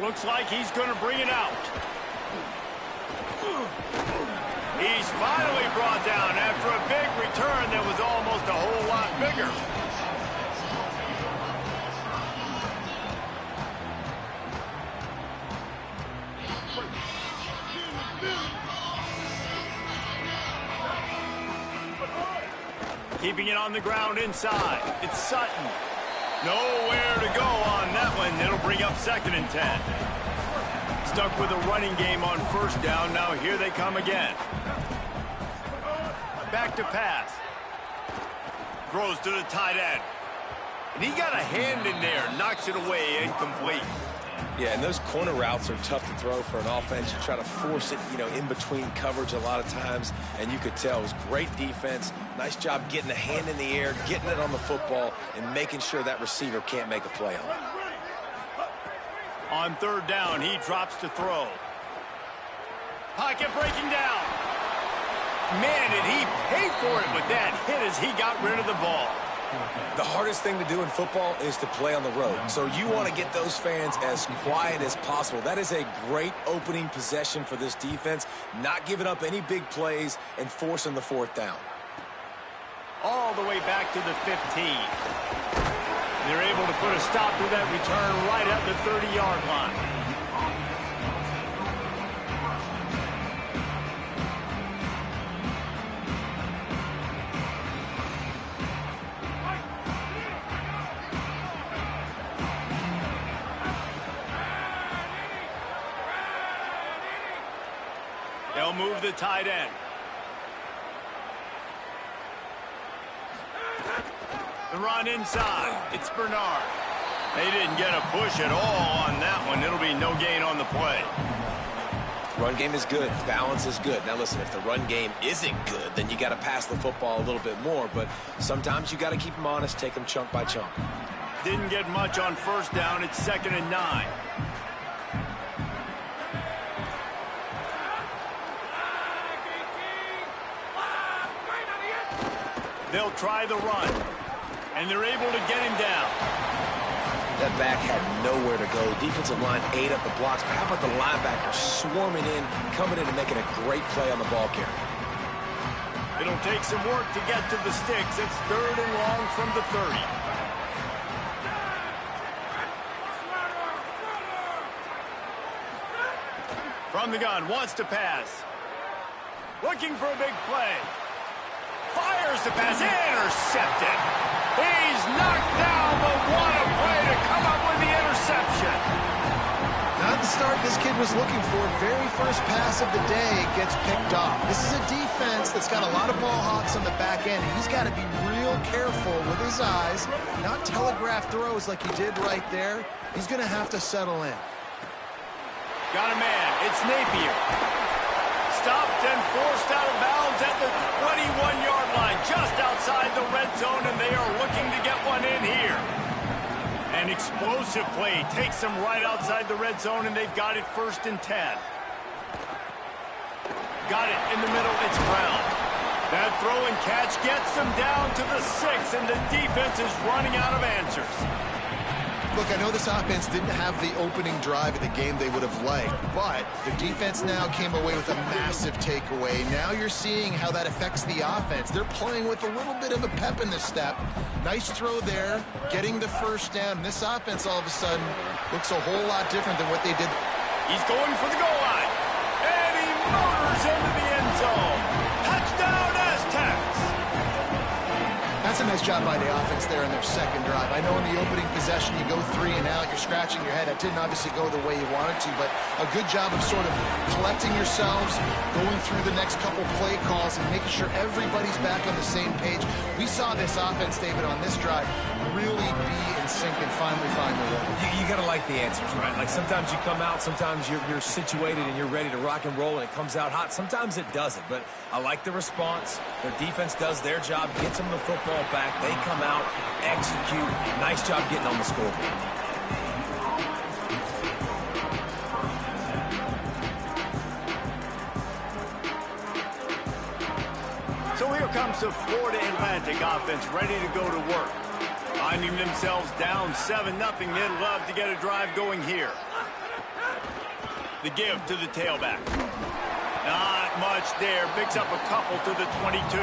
Looks like he's going to bring it out. He's finally brought down after a big return that was almost a whole lot bigger. Keeping it on the ground inside. It's Sutton. Nowhere to go on that one. It'll bring up 2nd and 10. Stuck with a running game on 1st down. Now here they come again. Back to pass. Throws to the tight end. And he got a hand in there. Knocks it away. Incomplete. Yeah, and those corner routes are tough to throw for an offense. You try to force it, in between coverage a lot of times, and you could tell it was great defense. Nice job getting a hand in the air, getting it on the football, and making sure that receiver can't make a play on it. On 3rd down, he drops to throw. Pocket breaking down. Man, did he pay for it with that hit as he got rid of the ball. The hardest thing to do in football is to play on the road. So you want to get those fans as quiet as possible. That is a great opening possession for this defense. Not giving up any big plays and forcing the 4th down. All the way back to the 15. They're able to put a stop to that return right at the 30-yard line. They'll move the tight end. The run inside. It's Bernard. They didn't get a push at all on that one. It'll be no gain on the play. Run game is good. Balance is good. Now listen, if the run game isn't good, then you got to pass the football a little bit more. But sometimes you got to keep them honest, take them chunk by chunk. Didn't get much on 1st down. It's 2nd and 9. They'll try the run, and they're able to get him down. That back had nowhere to go. Defensive line ate up the blocks. But how about the linebacker swarming in, coming in and making a great play on the ball carrier? It'll take some work to get to the sticks. It's 3rd and long from the 30. From the gun, wants to pass. Looking for a big play. Fires the pass, intercepted. He's knocked down, but what a play to come up with the interception. Not the start this kid was looking for. Very first pass of the day gets picked off. This is a defense that's got a lot of ball hawks on the back end. He's got to be real careful with his eyes, not telegraph throws like he did right there. He's going to have to settle in. Got a man. It's Napier. Stopped and forced out of bounds at the 21-yard line, just outside the red zone, and they are looking to get one in here. An explosive play takes them right outside the red zone, and they've got it 1st and 10. Got it in the middle. It's Brown. That throw and catch gets them down to the 6, and the defense is running out of answers. Look, I know this offense didn't have the opening drive of the game they would have liked, but the defense now came away with a massive takeaway. Now you're seeing how that affects the offense. They're playing with a little bit of a pep in the step. Nice throw there, getting the 1st down. This offense all of a sudden looks a whole lot different than what they did. He's going for the goal line, and he motors into the end zone. Touchdown, Aztecs! That's a nice job by the offense there in their 2nd drive. I know in the opening possession you go 3 and out, you're scratching your head. That didn't obviously go the way you wanted to, but a good job of sort of collecting yourselves, going through the next couple play calls and making sure everybody's back on the same page. We saw this offense, David, on this drive really be in sync and finally find the rhythm. You got to like the answers, right? Like sometimes you come out, sometimes you're situated and you're ready to rock and roll and it comes out hot. Sometimes it doesn't, but I like the response. Their defense does their job, gets them the football back. They come out, execute. Nice job getting on the scoreboard. So here comes the Florida Atlantic offense ready to go to work. Finding themselves down 7-0, they'd love to get a drive going here. The give to the tailback. Not much there. Picks up a couple to the 22.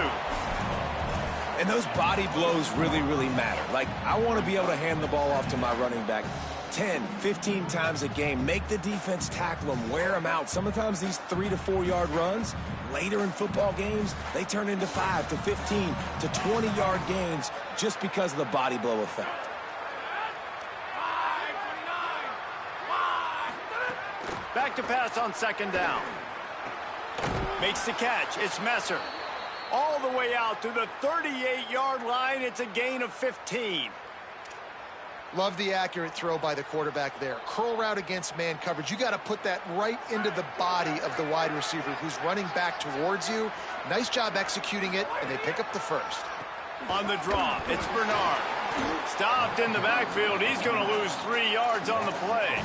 And those body blows really, really matter. Like, I want to be able to hand the ball off to my running back 10, 15 times a game. Make the defense tackle them, wear them out. Sometimes these 3 to 4 yard runs, later in football games, they turn into 5 to 15 to 20 yard gains just because of the body blow effect. Back to pass on second down. Makes the catch. It's Messer. All the way out to the 38-yard line. It's a gain of 15. Love the accurate throw by the quarterback there. Curl route against man coverage. You got to put that right into the body of the wide receiver who's running back towards you. Nice job executing it, and they pick up the first. On the draw, it's Bernard. Stopped in the backfield. He's going to lose 3 yards on the play.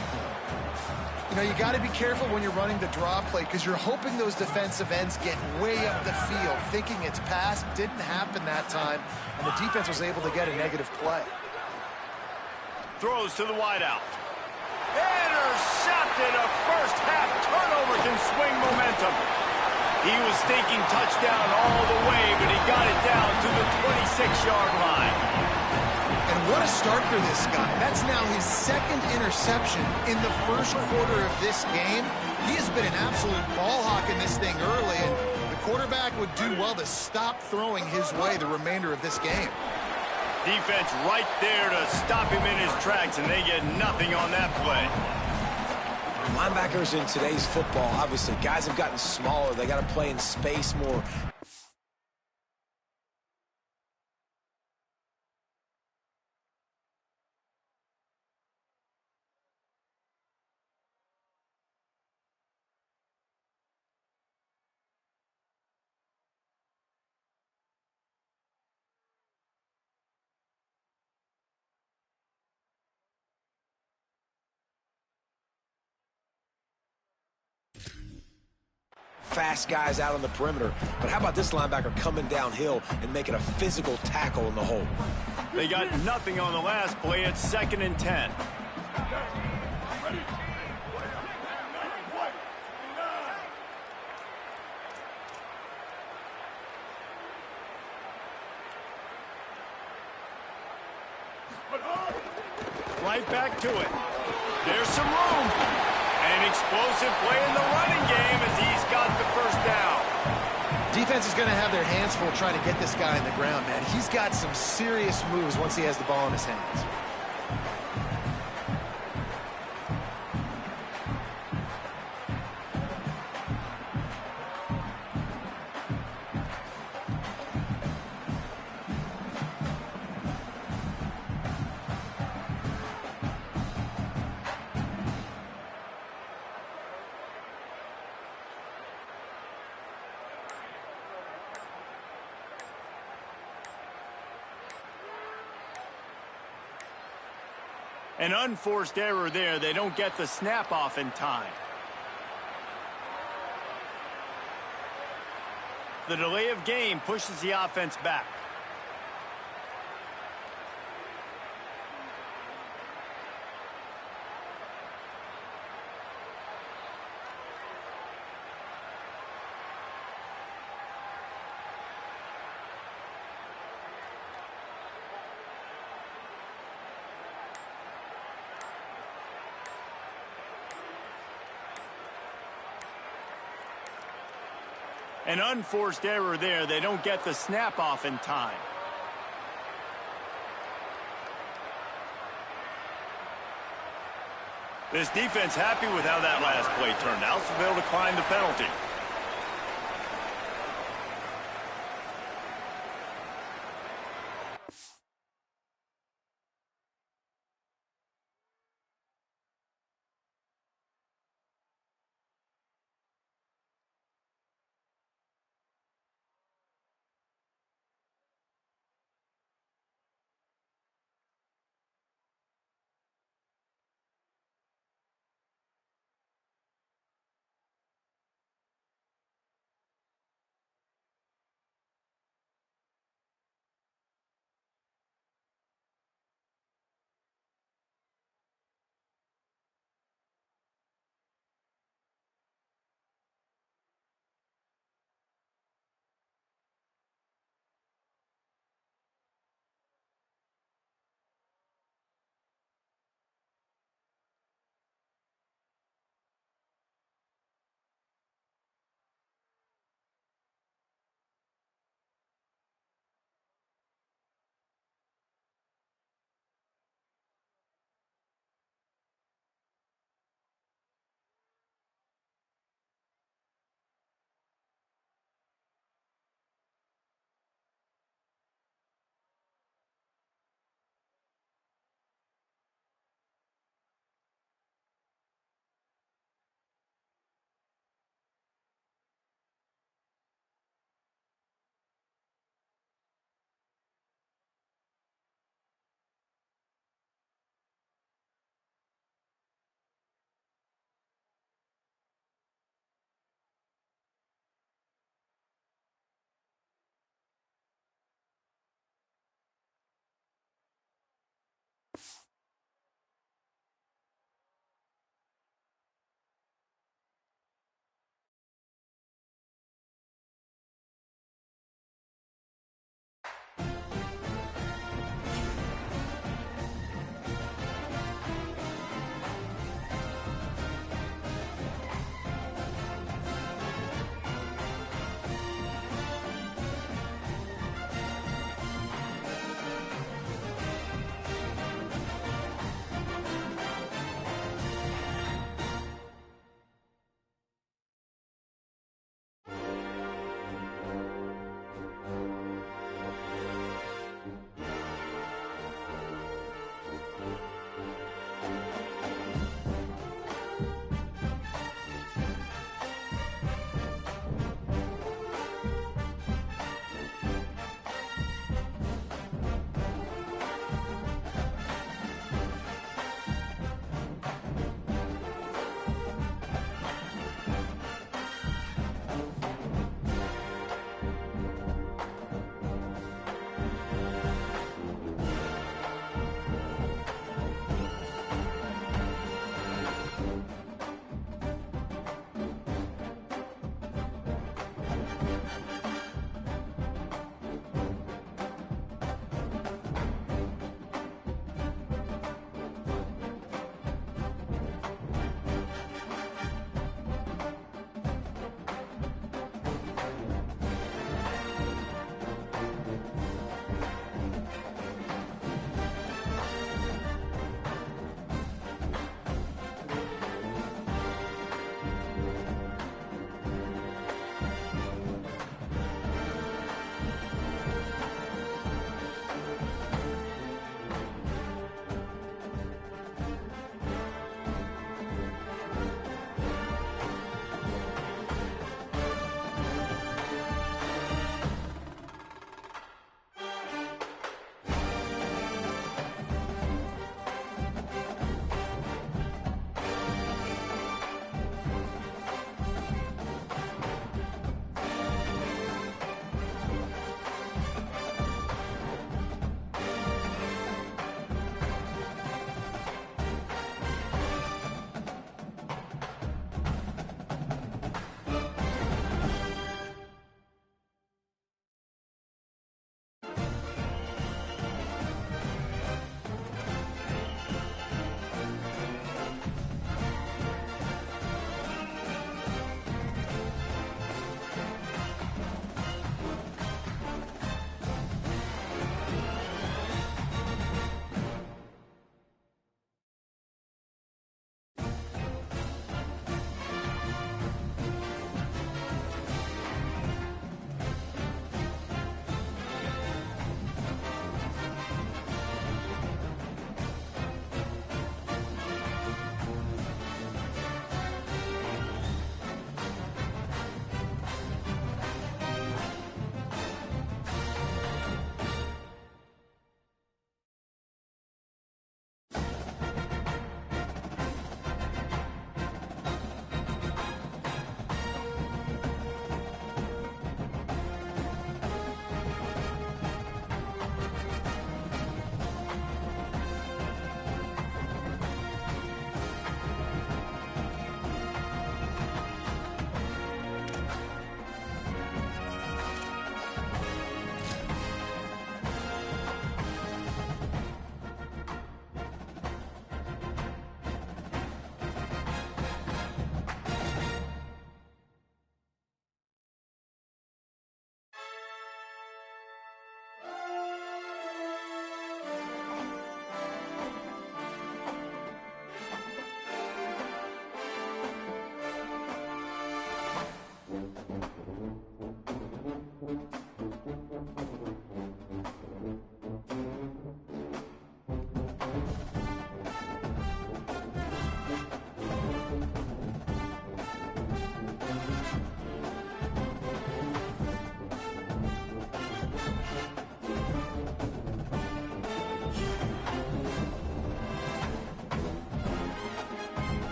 You know, you got to be careful when you're running the draw play because you're hoping those defensive ends get way up the field, thinking it's pass. Didn't happen that time, and the defense was able to get a negative play. Throws to the wideout. Intercepted. A first-half turnover can swing momentum. He was thinking touchdown all the way, but he got it down to the 26-yard line. And what a start for this guy. That's now his second interception in the first quarter of this game. He has been an absolute ball hawk in this thing early, and the quarterback would do well to stop throwing his way the remainder of this game. Defense right there to stop him in his tracks, and they get nothing on that play. Linebackers in today's football, obviously, guys have gotten smaller. They got to play in space more. Fast guys out on the perimeter. But how about this linebacker coming downhill and making a physical tackle in the hole? They got nothing on the last play. It's 2nd and 10. Right back to it. There's some room. An explosive play in the running game as he's got the first down. Defense is going to have their hands full trying to get this guy on the ground, man. He's got some serious moves once he has the ball in his hands. An unforced error there. They don't get the snap off in time. The delay of game pushes the offense back. An unforced error there. They don't get the snap off in time. This defense happy with how that last play turned out, so they'll decline the penalty.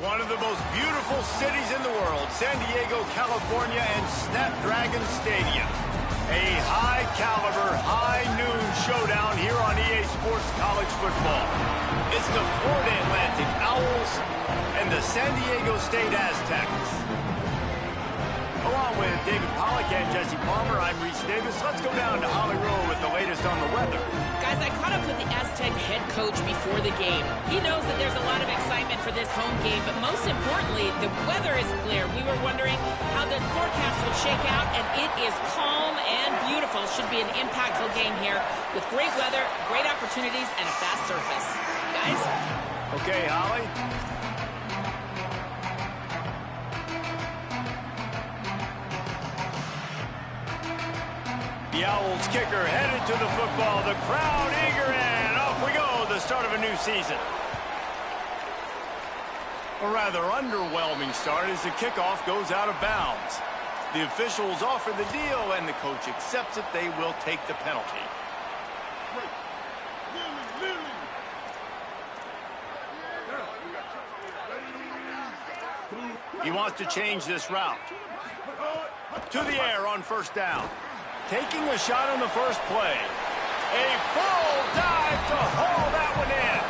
One of the most beautiful cities in the world, San Diego, California, and Snapdragon Stadium. A high-caliber, high-noon showdown here on EA Sports College Football. It's the Florida Atlantic Owls and the San Diego State Aztecs. Along with David Pollack and Jesse Palmer, I'm Reese Davis. Let's go down to Holly Rowe with the latest on the weather. Guys, I caught up with the Aztec head coach before the game. He knows that there's a lot of excitement for this home game, but most importantly, the weather is clear. We were wondering how the forecast would shake out, and it is calm and beautiful. Should be an impactful game here with great weather, great opportunities, and a fast surface. Guys? Okay, Holly. The Owls kicker headed to the football. The crowd eager, and off we go. The start of a new season. A rather underwhelming start as the kickoff goes out of bounds. The officials offer the deal, and the coach accepts it. They will take the penalty. He wants to change this route. To the air on first down. Taking a shot on the first play. A full dive to haul that one in.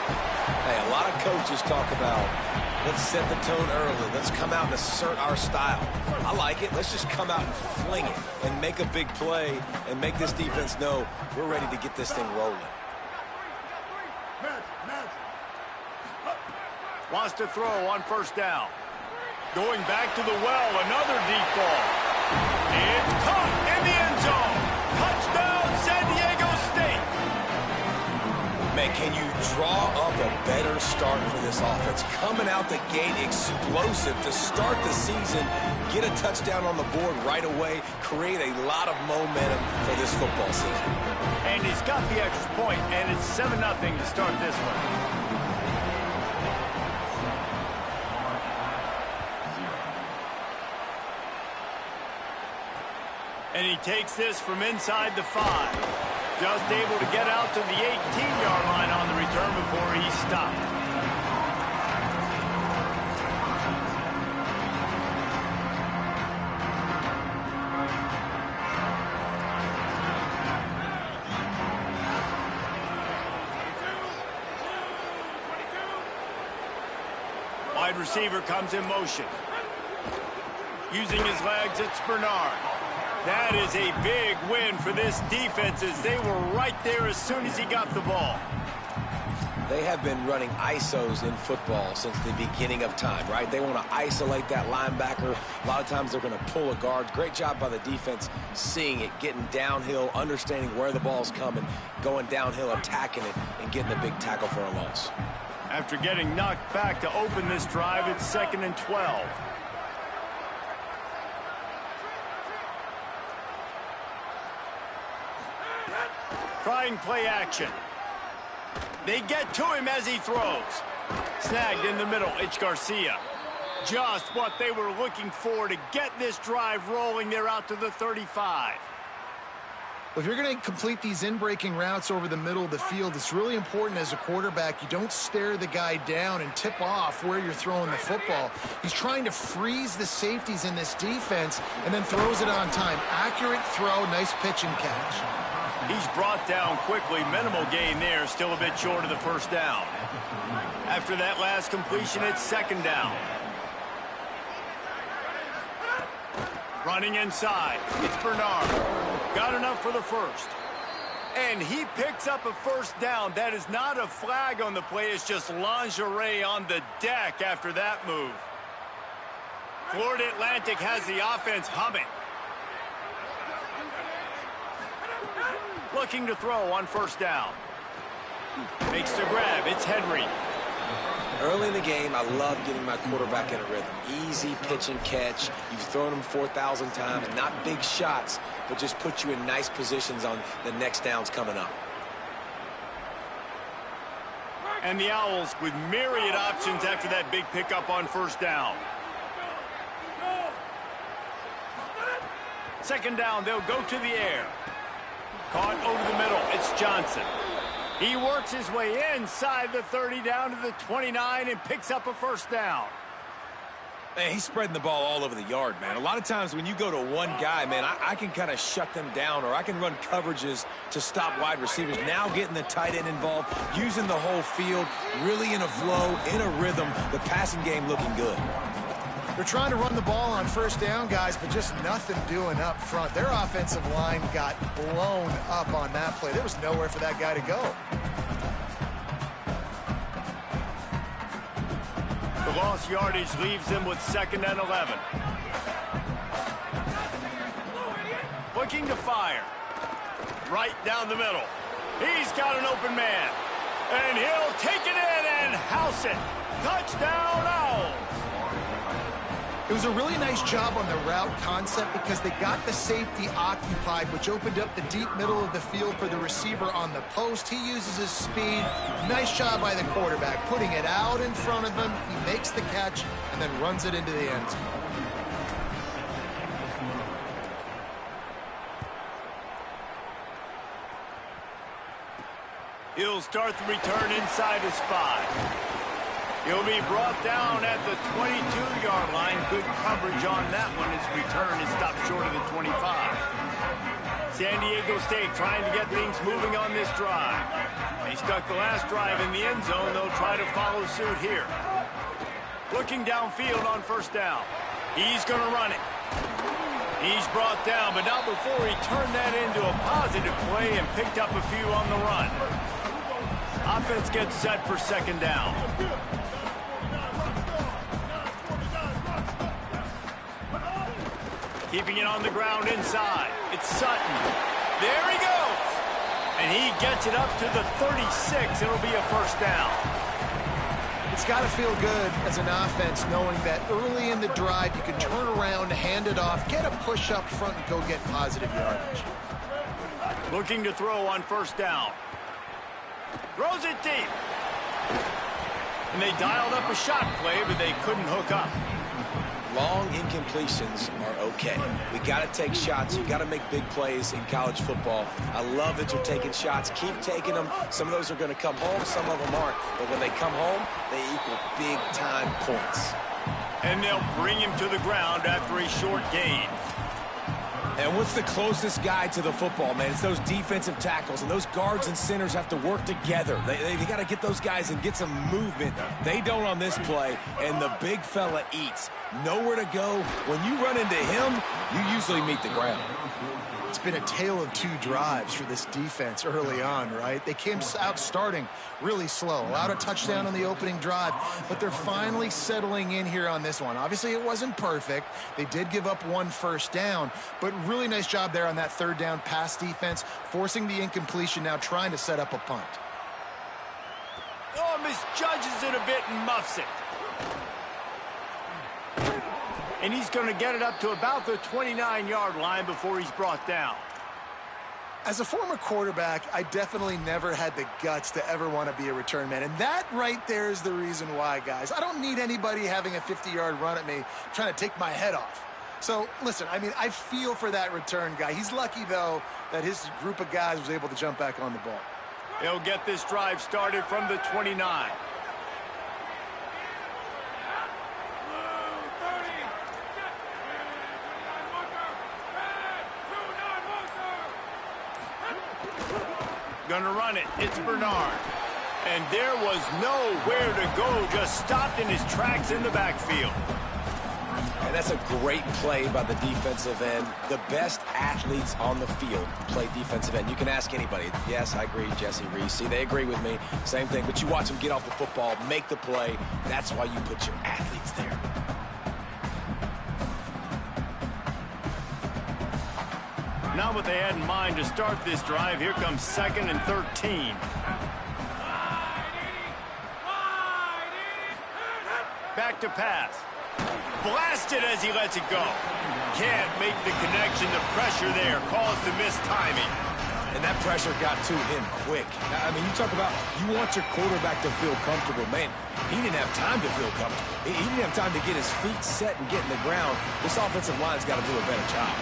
Hey, a lot of coaches talk about, let's set the tone early. Let's come out and assert our style. I like it. Let's just come out and fling it and make a big play and make this defense know we're ready to get this thing rolling. Wants to throw on first down. Going back to the well, another deep ball. It's caught in the end zone. Touchdown, San Diego State. Man, can you draw up a better start for this offense? Coming out the gate explosive to start the season, get a touchdown on the board right away, create a lot of momentum for this football season. And he's got the extra point, and it's 7-0 to start this one. And he takes this from inside the 5. Just able to get out to the 18-yard line on the return before he stopped. Wide receiver comes in motion. Using his legs, it's Bernard. That is a big win for this defense as they were right there as soon as he got the ball. They have been running ISOs in football since the beginning of time, right? They want to isolate that linebacker. A lot of times they're going to pull a guard. Great job by the defense seeing it, getting downhill, understanding where the ball's coming, going downhill, attacking it, and getting a big tackle for a loss. After getting knocked back to open this drive, it's 2nd and 12. Trying play action. They get to him as he throws. Snagged in the middle, it's Garcia. Just what they were looking for to get this drive rolling. They're out to the 35. If you're going to complete these in-breaking routes over the middle of the field, it's really important as a quarterback you don't stare the guy down and tip off where you're throwing the football. He's trying to freeze the safeties in this defense and then throws it on time. Accurate throw, nice pitch and catch. He's brought down quickly. Minimal gain there. Still a bit short of the first down. After that last completion, it's 2nd down. Running inside. It's Bernard. Got enough for the first. And he picks up a first down. That is not a flag on the play. It's just lingerie on the deck after that move. Florida Atlantic has the offense humming. Looking to throw on first down. Makes the grab. It's Henry. Early in the game, I love getting my quarterback in a rhythm. Easy pitch and catch. You've thrown him 4,000 times. Not big shots, but just put you in nice positions on the next downs coming up. And the Owls with myriad options after that big pickup on first down. 2nd down, they'll go to the air. Caught over the middle, it's Johnson. He works his way inside the 30 down to the 29 and picks up a first down. Man, he's spreading the ball all over the yard, man. A lot of times when you go to one guy, man, I can kind of shut them down, or I can run coverages to stop wide receivers. Now getting the tight end involved, using the whole field, really in a flow, in a rhythm, the passing game looking good. They're trying to run the ball on first down, guys, but just nothing doing up front. Their offensive line got blown up on that play. There was nowhere for that guy to go. The lost yardage leaves them with 2nd and 11. Looking to fire. Right down the middle. He's got an open man. And he'll take it in and house it. Touchdown, Owls. It was a really nice job on the route concept because they got the safety occupied, which opened up the deep middle of the field for the receiver on the post. He uses his speed. Nice job by the quarterback, putting it out in front of him. He makes the catch and then runs it into the end zone. He'll start the return inside his 5. He'll be brought down at the 22-yard line. Good coverage on that one. His return is stopped short of the 25. San Diego State trying to get things moving on this drive. They stuck the last drive in the end zone. They'll try to follow suit here. Looking downfield on first down. He's going to run it. He's brought down, but not before he turned that into a positive play and picked up a few on the run. Offense gets set for 2nd down. Keeping it on the ground inside. It's Sutton. There he goes. And he gets it up to the 36. It'll be a first down. It's got to feel good as an offense knowing that early in the drive you can turn around, hand it off, get a push up front, and go get positive yardage. Looking to throw on first down. Throws it deep. And they dialed up a shot play, but they couldn't hook up. Long incompletions are okay. We got to take shots. You got to make big plays in college football. I love that you're taking shots. Keep taking them. Some of those are going to come home. Some of them aren't. But when they come home, they equal big-time points. And they'll bring him to the ground after a short gain. And what's the closest guy to the football, man? It's those defensive tackles, and those guards and centers have to work together. They got to get those guys and get some movement. They don't on this play, and the big fella eats. Nowhere to go. When you run into him, you usually meet the ground. It's been a tale of 2 drives for this defense early on, right? They came out starting really slow, allowed a touchdown on the opening drive, but they're finally settling in here on this one. Obviously, it wasn't perfect. They did give up 1 first down, but really nice job there on that 3rd down pass defense, forcing the incompletion, now trying to set up a punt. Oh, misjudges it a bit and muffs it. And he's going to get it up to about the 29-yard line before he's brought down. As a former quarterback, I definitely never had the guts to ever want to be a return man. And that right there is the reason why, guys. I don't need anybody having a 50-yard run at me trying to take my head off. So, listen, I mean, I feel for that return guy. He's lucky, though, that his group of guys was able to jump back on the ball. They'll get this drive started from the 29. Gonna run it. It's Bernard. And there was nowhere to go. Just stopped in his tracks in the backfield. And that's a great play by the defensive end. The best athletes on the field play defensive end. You can ask anybody. Yes, I agree, Jesse Reese. See, they agree with me. Same thing. But you watch them get off the football, make the play. That's why you put your athletes there. Not what they had in mind to start this drive. Here comes 2nd and 13. Back to pass. Blasted as he lets it go. Can't make the connection. The pressure there caused the missed timing. And that pressure got to him quick. I mean, you talk about you want your quarterback to feel comfortable. Man, he didn't have time to feel comfortable. He didn't have time to get his feet set and get in the ground. This offensive line's got to do a better job.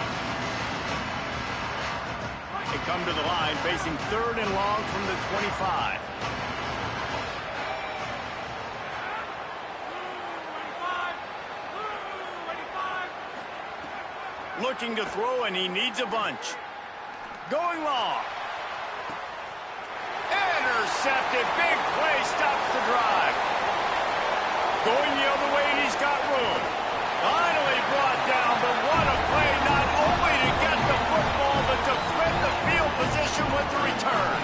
They come to the line facing 3rd and long from the 25. looking to throw, and he needs a bunch. Going long. Intercepted. Big play stops the drive. Going the other way, and he's got room. Finally brought down, but what a play, not only to get the football, but to flip the field position with the return.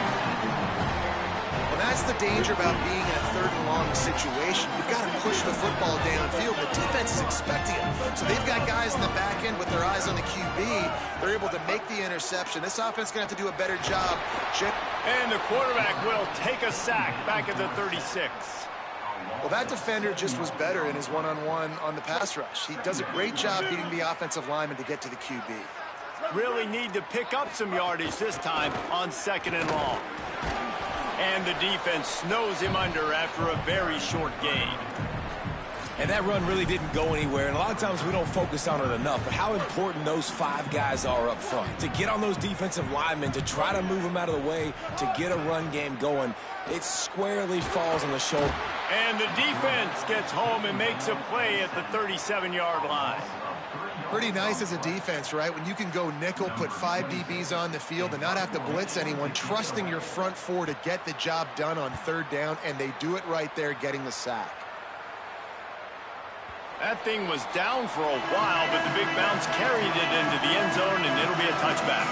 Well, that's the danger about being in a third and long situation. You've got to push the football downfield. The defense is expecting it. So they've got guys in the back end with their eyes on the QB. They're able to make the interception. This offense is going to have to do a better job. And the quarterback will take a sack back at the 36. Well, that defender just was better in his one-on-one on the pass rush. He does a great job beating the offensive lineman to get to the QB. Really need to pick up some yardage this time on 2nd and long. And the defense snows him under after a very short gain. And that run really didn't go anywhere, and a lot of times we don't focus on it enough, but how important those 5 guys are up front. To get on those defensive linemen, to try to move them out of the way, to get a run game going, it squarely falls on the shoulder. And the defense gets home and makes a play at the 37-yard line. Pretty nice as a defense, right? When you can go nickel, put 5 DBs on the field and not have to blitz anyone, trusting your front 4 to get the job done on 3rd down, and they do it right there, getting the sack. That thing was down for a while, but the big bounce carried it into the end zone, and it'll be a touchback.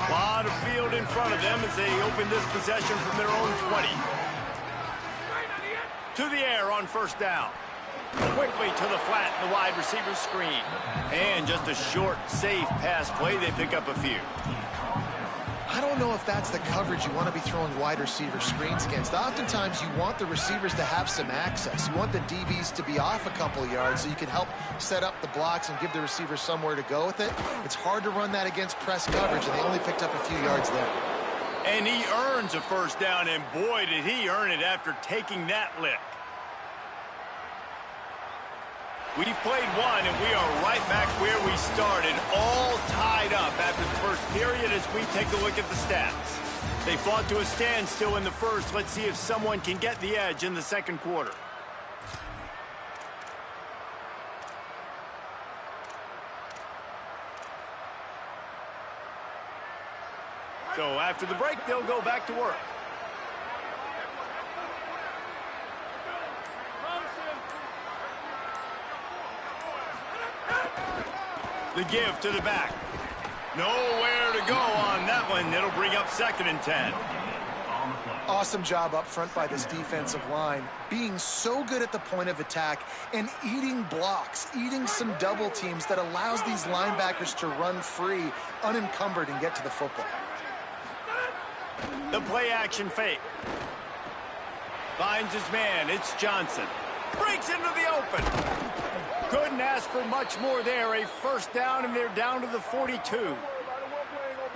A lot of field in front of them as they open this possession from their own 20. To the air on 1st down. Quickly to the flat in the wide receiver screen. And just a short, safe pass play. They pick up a few. I don't know if that's the coverage you want to be throwing wide receiver screens against. Oftentimes, you want the receivers to have some access. You want the DBs to be off a couple of yards so you can help set up the blocks and give the receiver somewhere to go with it. It's hard to run that against press coverage, and they only picked up a few yards there. And he earns a 1st down, and boy, did he earn it after taking that lick. We've played one, and we are right back where we started, all tied up after the first period as we take a look at the stats. They fought to a standstill in the first. Let's see if someone can get the edge in the 2nd quarter. So after the break, they'll go back to work. The give to the back. Nowhere to go on that one. It'll bring up 2nd and 10. Awesome job up front by this defensive line, being so good at the point of attack and eating blocks, eating some double teams that allows these linebackers to run free, unencumbered, and get to the football. The play action fake. Finds his man. It's Johnson. Breaks into the open. Couldn't ask for much more there. A 1st down, and they're down to the 42. You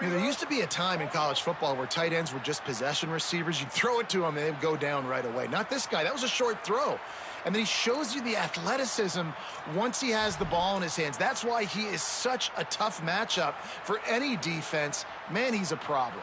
know, there used to be a time in college football where tight ends were just possession receivers. You'd throw it to them, and they'd go down right away. Not this guy. That was a short throw. And then he shows you the athleticism once he has the ball in his hands. That's why he is such a tough matchup for any defense. Man, he's a problem.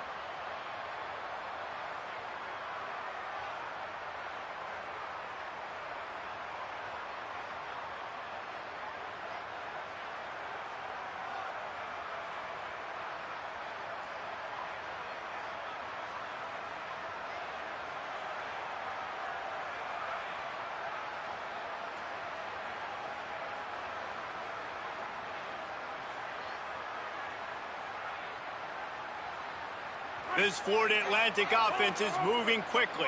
This Florida Atlantic offense is moving quickly.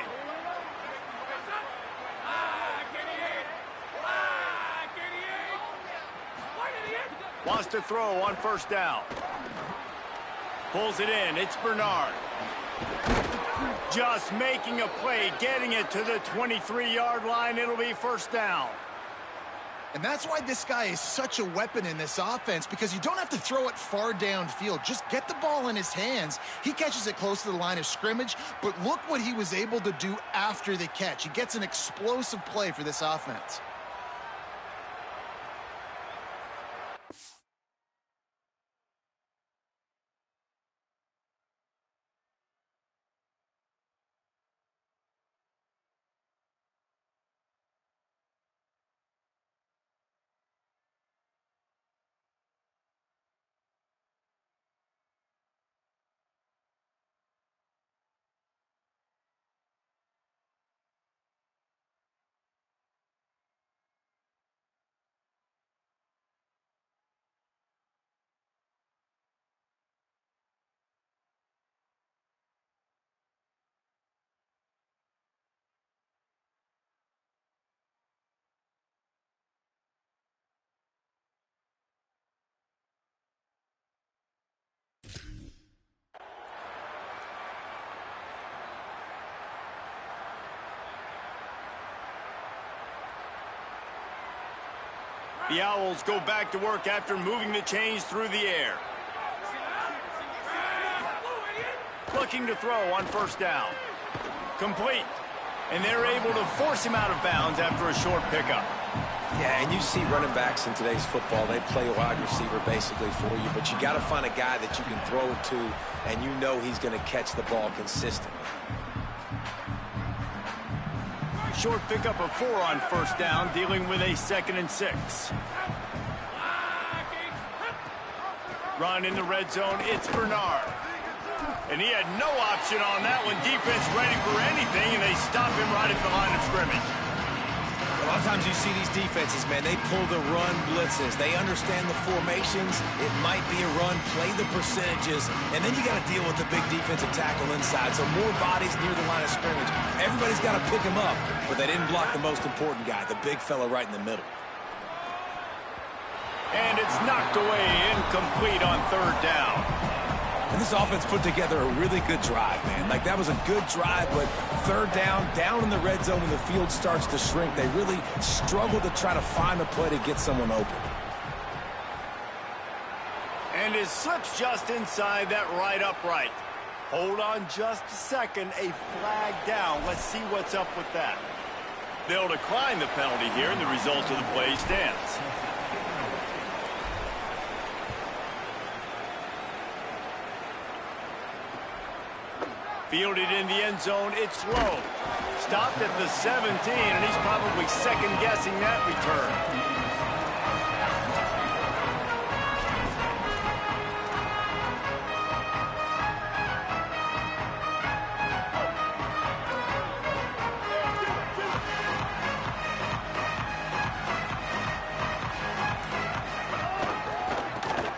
Wants to throw on 1st down. Pulls it in. It's Bernard. Just making a play, getting it to the 23-yard line. It'll be 1st down. And that's why this guy is such a weapon in this offense, because you don't have to throw it far downfield. Just get the ball in his hands. He catches it close to the line of scrimmage, but look what he was able to do after the catch. He gets an explosive play for this offense. The Owls go back to work after moving the chains through the air. Looking to throw on first down. Complete. And they're able to force him out of bounds after a short pickup. Yeah, and you see running backs in today's football, they play a wide receiver basically for you, but you got to find a guy that you can throw it to, and you know he's going to catch the ball consistently. Short pickup of 4 on first down, dealing with a 2nd and 6. Run in the red zone, it's Bernard. And he had no option on that one. Defense ready for anything, and they stop him right at the line of scrimmage. A lot of times you see these defenses, man, they pull the run blitzes. They understand the formations. It might be a run, play the percentages, and then you got to deal with the big defensive tackle inside. So more bodies near the line of scrimmage. Everybody's got to pick him up, but they didn't block the most important guy, the big fella right in the middle. And it's knocked away, incomplete on third down. And this offense put together a really good drive, man. Like, that was a good drive, but third down in the red zone when the field starts to shrink, they really struggle to try to find a play to get someone open. And it slips just inside that right upright. Hold on just a second. A flag down. Let's see what's up with that. They'll decline the penalty here, and the result of the play stands. Fielded in the end zone, it's low. Stopped at the 17, and he's probably second-guessing that return.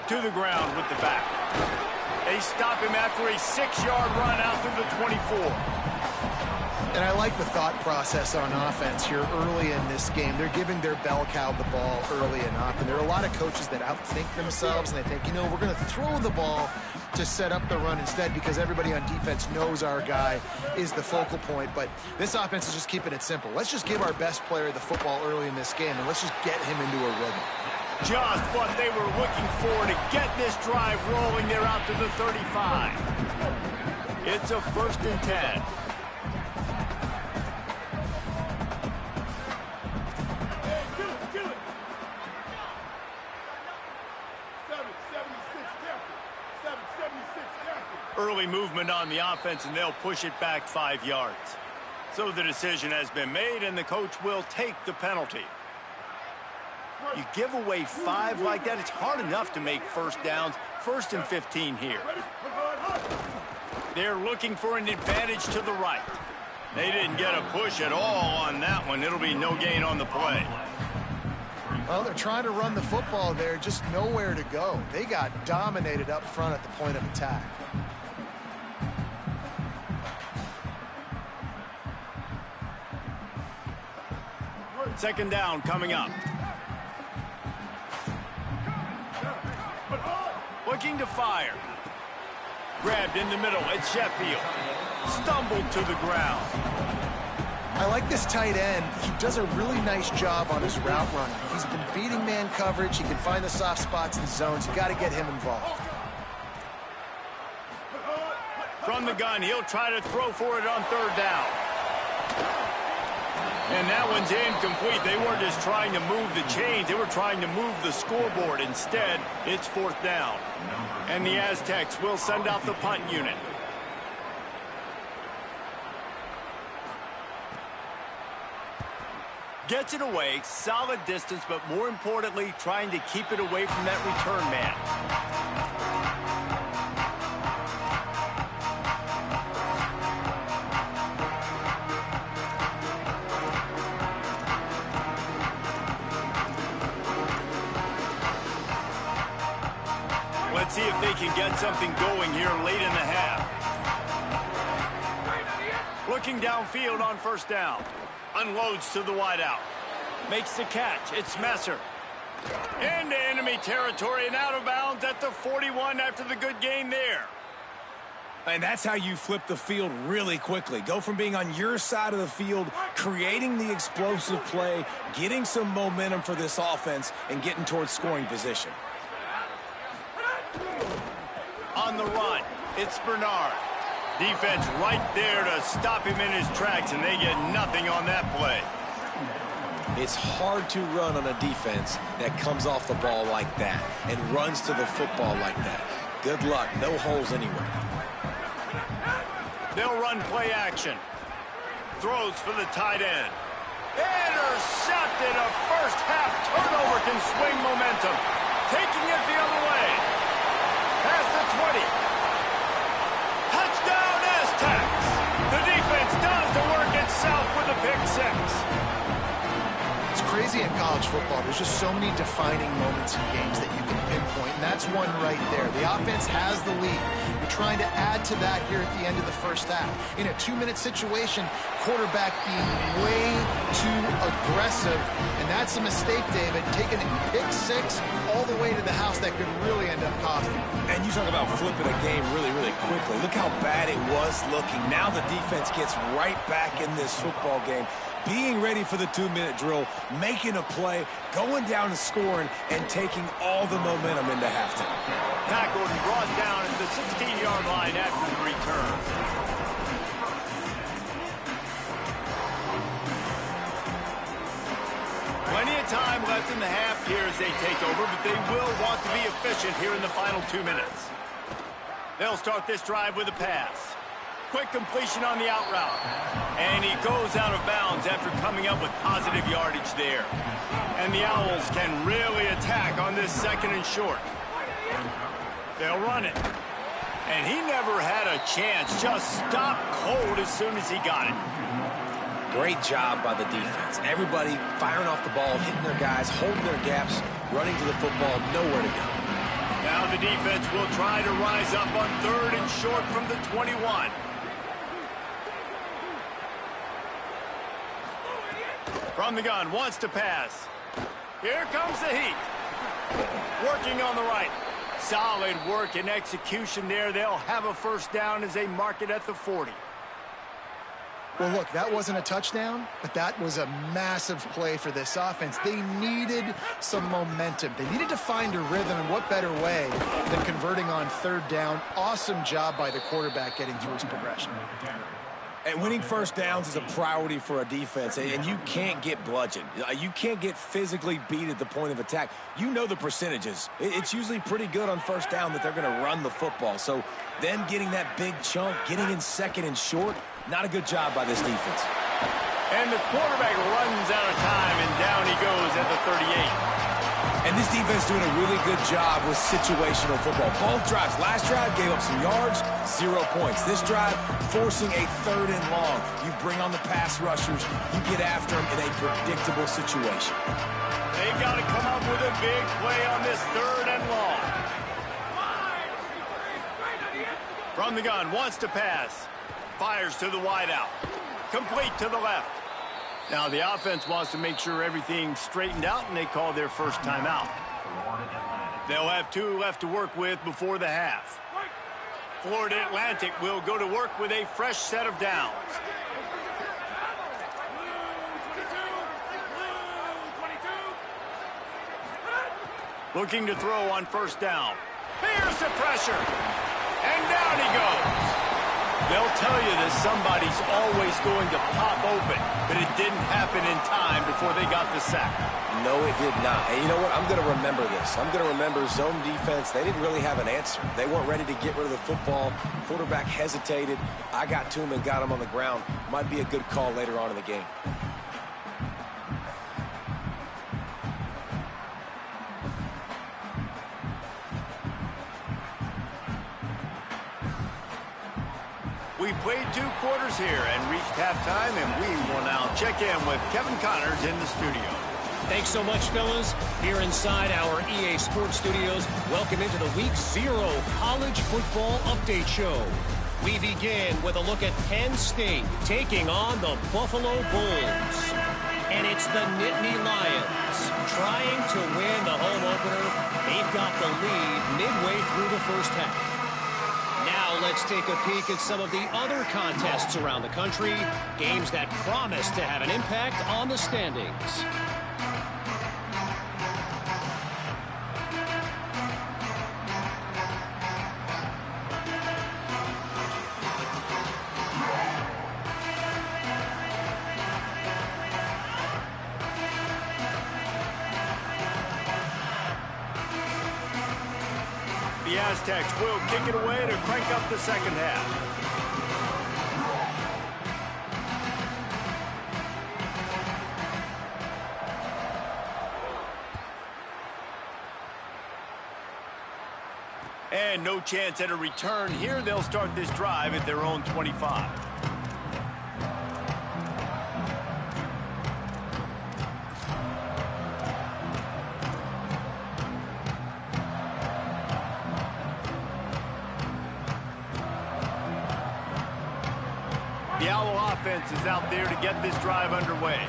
To the ground with the back. They stop him after a 6-yard run out through the 24. And I like the thought process on offense here early in this game. They're giving their bell cow the ball early enough. And there are a lot of coaches that outthink themselves, and they think, you know, we're going to throw the ball to set up the run instead because everybody on defense knows our guy is the focal point. But this offense is just keeping it simple. Let's just give our best player the football early in this game, and let's just get him into a rhythm. Just what they were looking for to get this drive rolling. They're out to the 35. It's a 1st and 10. Early movement on the offense, and they'll push it back 5 yards. So the decision has been made, and the coach will take the penalty. You give away 5 like that, it's hard enough to make first downs. 1st and 15 here. They're looking for an advantage to the right. They didn't get a push at all on that one. It'll be no gain on the play. Well, they're trying to run the football there, just nowhere to go. They got dominated up front at the point of attack. Second down coming up. Looking to fire. Grabbed in the middle. It's Sheffield. Stumbled to the ground. I like this tight end. He does a really nice job on his route running. He's been beating man coverage. He can find the soft spots in the zones. You got to get him involved. From the gun, he'll try to throw for it on third down. And that one's incomplete. They weren't just trying to move the chains. They were trying to move the scoreboard. Instead, it's 4th down. And the Aztecs will send out the punt unit. Gets it away, solid distance, but more importantly, trying to keep it away from that return man. Let's see if they can get something going here late in the half. Looking downfield on first down. Unloads to the wideout. Makes the catch. It's Messer. Into enemy territory and out of bounds at the 41 after the good gain there. And that's how you flip the field really quickly. Go from being on your side of the field, creating the explosive play, getting some momentum for this offense, and getting towards scoring position. On the run, it's Bernard. Defense right there to stop him in his tracks, and they get nothing on that play. It's hard to run on a defense that comes off the ball like that and runs to the football like that. Good luck. No holes anywhere. They'll run play action. Throws for the tight end. Intercepted. A first half turnover can swing momentum. Taking it the other way. Past the 20. Touchdown Aztecs. The defense does the work itself with a pick six. It's crazy in college football. There's just so many defining moments in games that you can pinpoint, and that's one right there. The offense has the lead. You're trying to add to that here at the end of the first half. In a 2-minute situation, quarterback being way too aggressive, and that's a mistake, David. Taking a pick six all the way to the house that could really end up costing. And you talk about flipping a game really, really quickly. Look how bad it was looking. Now the defense gets right back in this football game, being ready for the 2-minute drill, making a play, going down and scoring, and taking all the momentum into halftime. Tackled and brought down at the 16-yard line after the return. Plenty of time left in the half here as they take over, but they will want to be efficient here in the final 2 minutes. They'll start this drive with a pass. Quick completion on the out route. And he goes out of bounds after coming up with positive yardage there. And the Owls can really attack on this 2nd and short. They'll run it. And he never had a chance. Just stopped cold as soon as he got it. Great job by the defense. Everybody firing off the ball, hitting their guys, holding their gaps, running to the football, nowhere to go. Now the defense will try to rise up on 3rd and short from the 21. From the gun, wants to pass. Here comes the heat. Working on the right. Solid work and execution there. They'll have a first down as they mark it at the 40. Well, look, that wasn't a touchdown, but that was a massive play for this offense. They needed some momentum. They needed to find a rhythm, and what better way than converting on 3rd down. Awesome job by the quarterback getting through his progression. And winning first downs is a priority for a defense, and you can't get bludgeoned. You can't get physically beat at the point of attack. You know the percentages. It's usually pretty good on first down that they're going to run the football. So them getting that big chunk, getting in 2nd and short, not a good job by this defense. And the quarterback runs out of time, and down he goes at the 38. And this defense doing a really good job with situational football. Both drives. Last drive gave up some yards, 0 points. This drive forcing a 3rd and long. You bring on the pass rushers. You get after them in a predictable situation. They've got to come up with a big play on this 3rd and long. From the gun, wants to pass. Fires to the wideout. Complete to the left. Now the offense wants to make sure everything's straightened out, and they call their first timeout. They'll have 2 left to work with before the half. Florida Atlantic will go to work with a fresh set of downs. Looking to throw on first down. Here's the pressure. And down he goes. They'll tell you that somebody's always going to pop open, but it didn't happen in time before they got the sack. No, it did not. And you know what? I'm going to remember this. I'm going to remember zone defense. They didn't really have an answer. They weren't ready to get rid of the football. Quarterback hesitated. I got to him and got him on the ground. Might be a good call later on in the game. We played 2 quarters here and reached halftime, and we will now check in with Kevin Connors in the studio. Thanks so much, fellas. Here inside our EA Sports Studios, welcome into the Week 0 College Football Update Show. We begin with a look at Penn State taking on the Buffalo Bulls. And it's the Nittany Lions trying to win the home opener. They've got the lead midway through the first half. Now Now let's take a peek at some of the other contests around the country, games that promise to have an impact on the standings. The Aztecs will kick it away to crank up the second half. And no chance at a return here. They'll start this drive at their own 25. The Owl offense is out there to get this drive underway.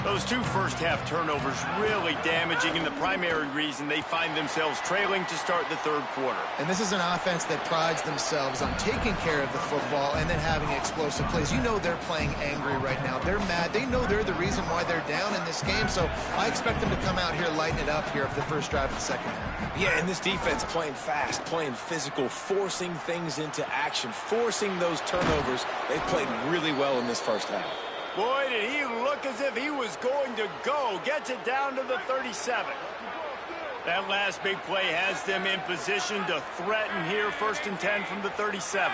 Those two first-half turnovers really damaging, and the primary reason they find themselves trailing to start the third quarter. And this is an offense that prides themselves on taking care of the football and then having explosive plays. You know they're playing angry right now. They're mad. They know they're the reason why they're down in this game, so I expect them to come out here, lighten it up here for the first drive of the second half. Yeah, and this defense playing fast, playing physical, forcing things into action, forcing those turnovers. They played really well in this first half. Boy, did he look as if he was going to go. Gets it down to the 37. That last big play has them in position to threaten here, 1st and 10 from the 37.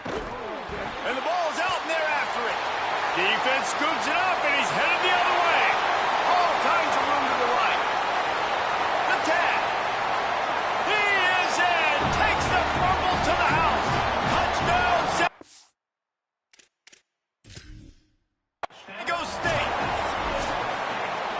And the ball's out, and they're after it. Defense scoops it up, and he's headed the other way. All kinds of room to the right. The tag. He is in. Takes the fumble to the house. Touchdown.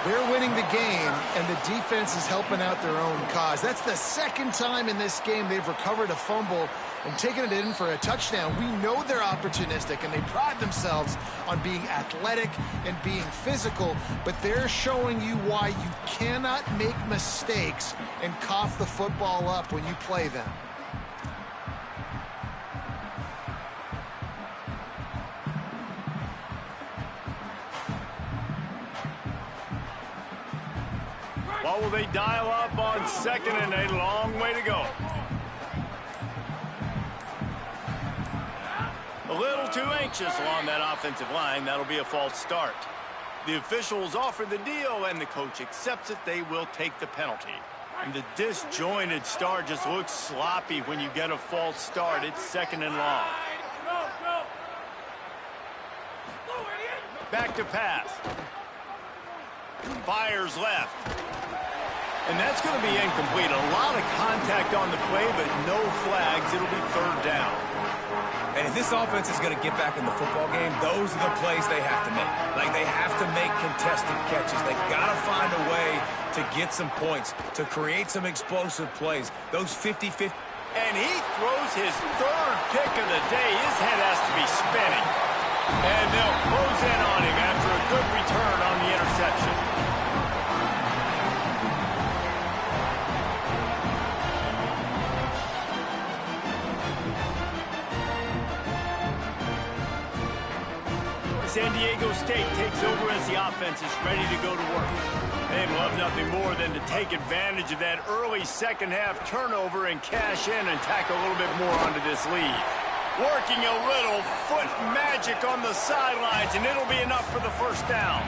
They're winning the game, and the defense is helping out their own cause. That's the second time in this game they've recovered a fumble and taken it in for a touchdown. We know they're opportunistic, and they pride themselves on being athletic and being physical, but they're showing you why you cannot make mistakes and cough the football up when you play them. What will they dial up on 2nd and a long way to go? A little too anxious along that offensive line. That'll be a false start. The officials offer the deal, and the coach accepts it. They will take the penalty. And the disjointed start just looks sloppy when you get a false start. It's 2nd and long. Back to pass. Fires left. And that's going to be incomplete. A lot of contact on the play, but no flags. It'll be 3rd down. And if this offense is going to get back in the football game, those are the plays they have to make. Like, they have to make contested catches. They've got to find a way to get some points, to create some explosive plays. Those 50-50. And he throws his 3rd pick of the day. His head has to be spinning. And they'll close in on him after a good return on the interception. San Diego State takes over as the offense is ready to go to work. They'd love nothing more than to take advantage of that early second-half turnover and cash in and tack a little bit more onto this lead. Working a little foot magic on the sidelines, and it'll be enough for the 1st down.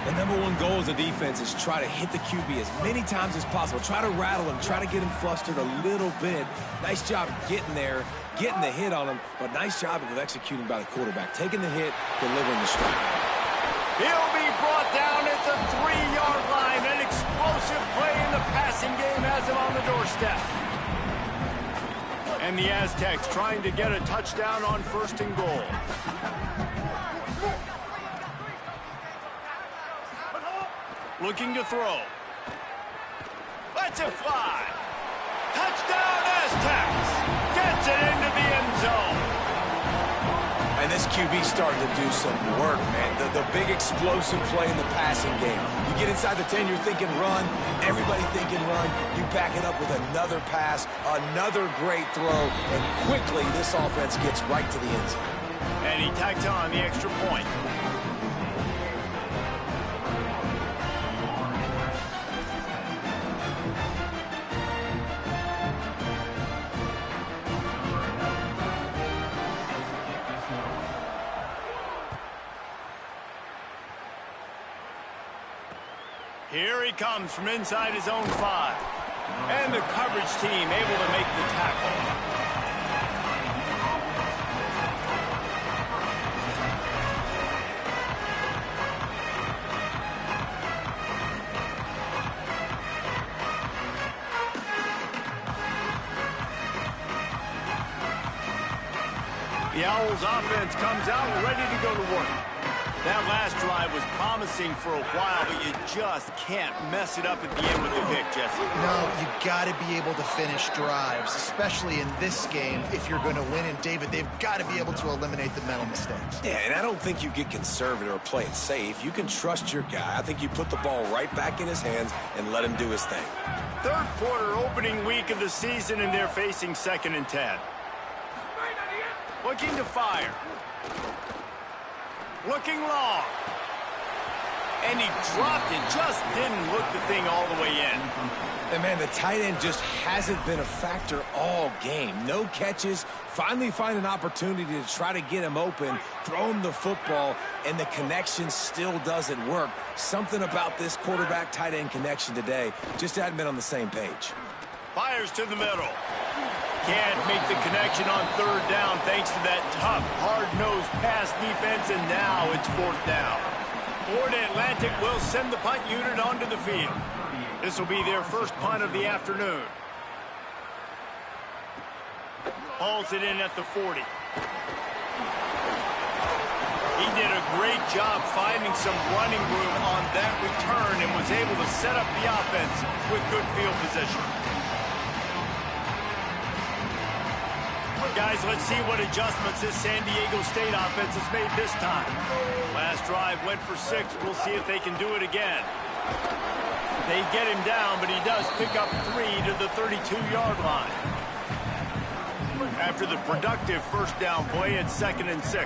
The #1 goal as a defense is try to hit the QB as many times as possible. Try to rattle him, try to get him flustered a little bit. Nice job getting there, getting the hit on him, but nice job of executing by the quarterback. Taking the hit, delivering the strike. He'll be brought down at the 3-yard line. An explosive play in the passing game has him on the doorstep. And the Aztecs trying to get a touchdown on 1st and goal. Looking to throw. Lets it fly. Touchdown Aztecs. Gets it into the end zone. And And this QB starting to do some work, man. The big explosive play in the passing game. You get inside the 10, you're thinking run. Everybody thinking run. You back it up with another pass, another great throw, and quickly this offense gets right to the end zone. And he tacked on the extra point. Here he comes from inside his own 5. And the coverage team able to make the tackle. The Owls offense comes out ready to go to work. That last drive was promising for a while, but you just can't mess it up at the end with the pick, Jesse. No, you got to be able to finish drives, especially in this game if you're going to win. And, David, they've got to be able to eliminate the mental mistakes. Yeah, and I don't think you get conservative or play it safe. You can trust your guy. I think you put the ball right back in his hands and let him do his thing. Third quarter opening week of the season, and they're facing 2nd and 10. Looking to fire. Looking long. And he dropped it. Just didn't look the thing all the way in. And, man, the tight end just hasn't been a factor all game. No catches. Finally find an opportunity to try to get him open, throw him the football, and the connection still doesn't work. Something about this quarterback-tight end connection today just hadn't been on the same page. Fires to the middle. Can't make the connection on 3rd down thanks to that tough, hard-nosed pass defense, and now it's 4th down. Florida Atlantic will send the punt unit onto the field. This will be their first punt of the afternoon. Hauls it in at the 40. He did a great job finding some running room on that return and was able to set up the offense with good field position. Guys, let's see what adjustments this San Diego State offense has made this time. Last drive went for 6. We'll see if they can do it again. They get him down, but he does pick up 3 to the 32-yard line. After the productive first down play, it's 2nd and 6.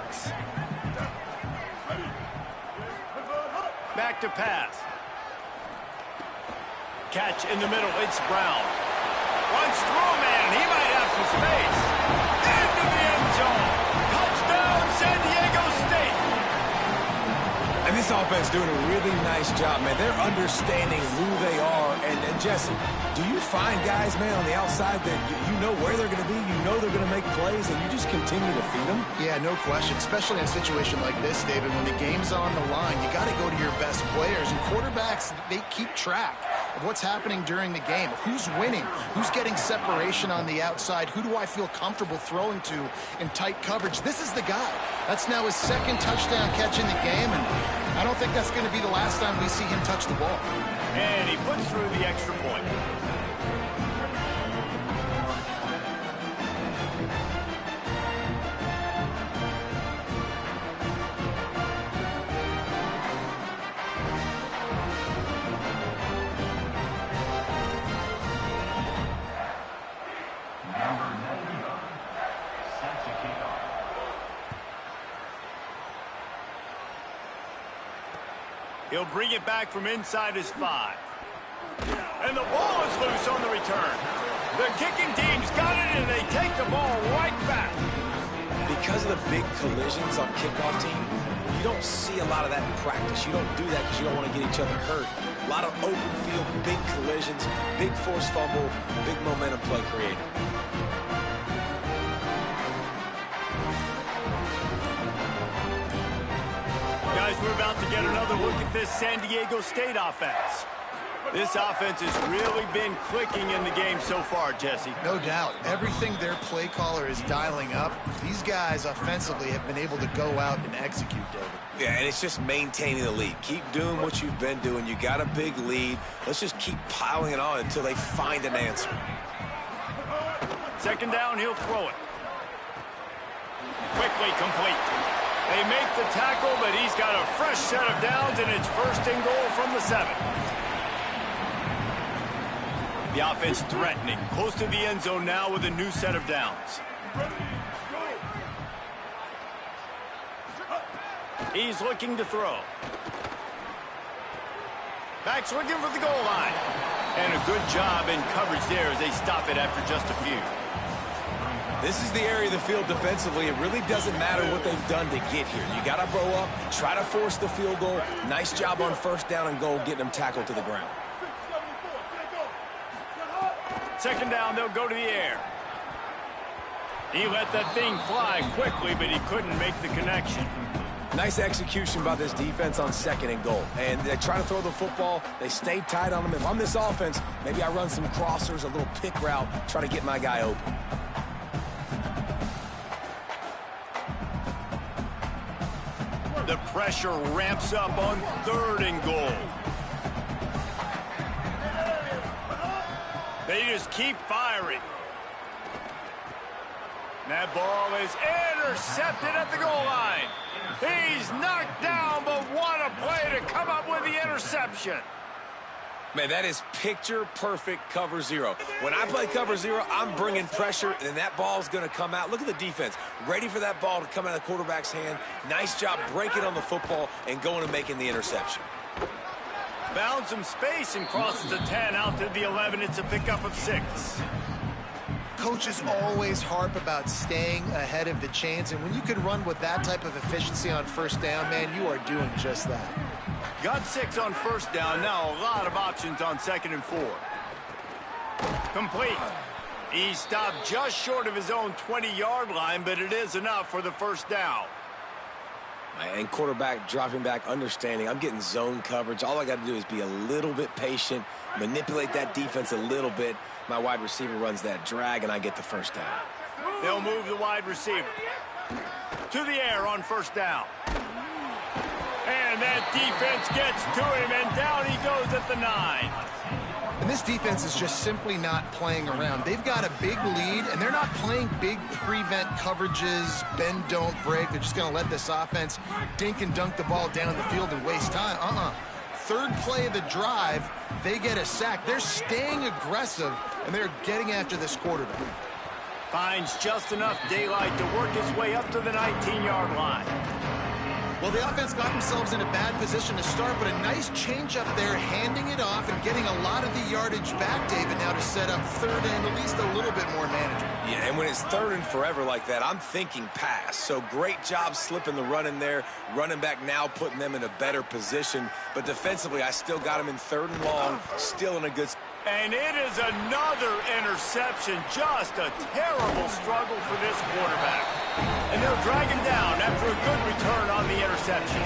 Back to pass. Catch in the middle. It's Brown. Runs through, man. He might have some space. Into the end zone. Touchdown, San Diego State. And this offense doing a really nice job, man. They're understanding who they are. And Jesse, do you find guys, man, on the outside that you know where they're going to be, you know they're going to make plays, and you just continue to feed them? Yeah, no question, especially in a situation like this, David. When the game's on the line, you got to go to your best players. And quarterbacks, they keep track of what's happening during the game. Who's winning? Who's getting separation on the outside? Who do I feel comfortable throwing to in tight coverage? This is the guy. That's now his 2nd touchdown catch in the game, and I don't think that's going to be the last time we see him touch the ball. And he puts through the extra point. He'll bring it back from inside his 5. And the ball is loose on the return. The kicking team's got it, and they take the ball right back. Because of the big collisions on kickoff team, you don't see a lot of that in practice. You don't do that because you don't want to get each other hurt. A lot of open field, big collisions, big forced fumble, big momentum play created. Guys, we're about to get another look at this San Diego State offense. This offense has really been clicking in the game so far, Jesse. No doubt. Everything their play caller is dialing up, these guys offensively have been able to go out and execute, David. Yeah, and it's just maintaining the lead. Keep doing what you've been doing. You got a big lead. Let's just keep piling it on until they find an answer. 2nd down, he'll throw it. Quickly complete. They make the tackle, but he's got a fresh set of downs, and it's first and goal from the 7. The offense threatening, close to the end zone now with a new set of downs. He's looking to throw. Back's looking for the goal line. And a good job in coverage there as they stop it after just a few. This is the area of the field defensively. It really doesn't matter what they've done to get here. You got to blow up, try to force the field goal. Nice job on first down and goal, getting them tackled to the ground. Second down, they'll go to the air. He let that thing fly quickly, but he couldn't make the connection. Nice execution by this defense on second and goal. And they try to throw the football. They stay tight on them. If I'm this offense, maybe I run some crossers, a little pick route, try to get my guy open. The pressure ramps up on third and goal. They just keep firing. That ball is intercepted at the goal line. He's knocked down, but what a play to come up with the interception. Man, that is picture-perfect cover zero. When I play cover zero, I'm bringing pressure, and that ball's going to come out. Look at the defense. Ready for that ball to come out of the quarterback's hand. Nice job breaking on the football and going and making the interception. Found some space and crosses the 10 out to the 11. It's a pickup of 6. Coaches always harp about staying ahead of the chains, and when you can run with that type of efficiency on first down, man, you are doing just that. Got 6 on first down. Now a lot of options on second and 4. Complete. He stopped just short of his own 20-yard line, but it is enough for the first down. And quarterback dropping back, understanding I'm getting zone coverage. All I got to do is be a little bit patient, manipulate that defense a little bit. My wide receiver runs that drag, and I get the first down. They'll move the wide receiver to the air on first down. And that defense gets to him, and down he goes at the 9. And this defense is just simply not playing around. They've got a big lead, and they're not playing big prevent coverages, bend, don't break. They're just going to let this offense dink and dunk the ball down the field and waste time. Third play of the drive, they get a sack. They're staying aggressive, and they're getting after this quarterback. Finds just enough daylight to work his way up to the 19-yard line. Well, the offense got themselves in a bad position to start, but a nice change up there, handing it off and getting a lot of the yardage back, David, now to set up third and at least a little bit more manageable. Yeah, and when it's third and forever like that, I'm thinking pass. So great job slipping the run in there. Running back now putting them in a better position. But defensively, I still got them in third and long, still in a good... And it is another interception. Just a terrible struggle for this quarterback. And they'll drag him down after a good return on the interception.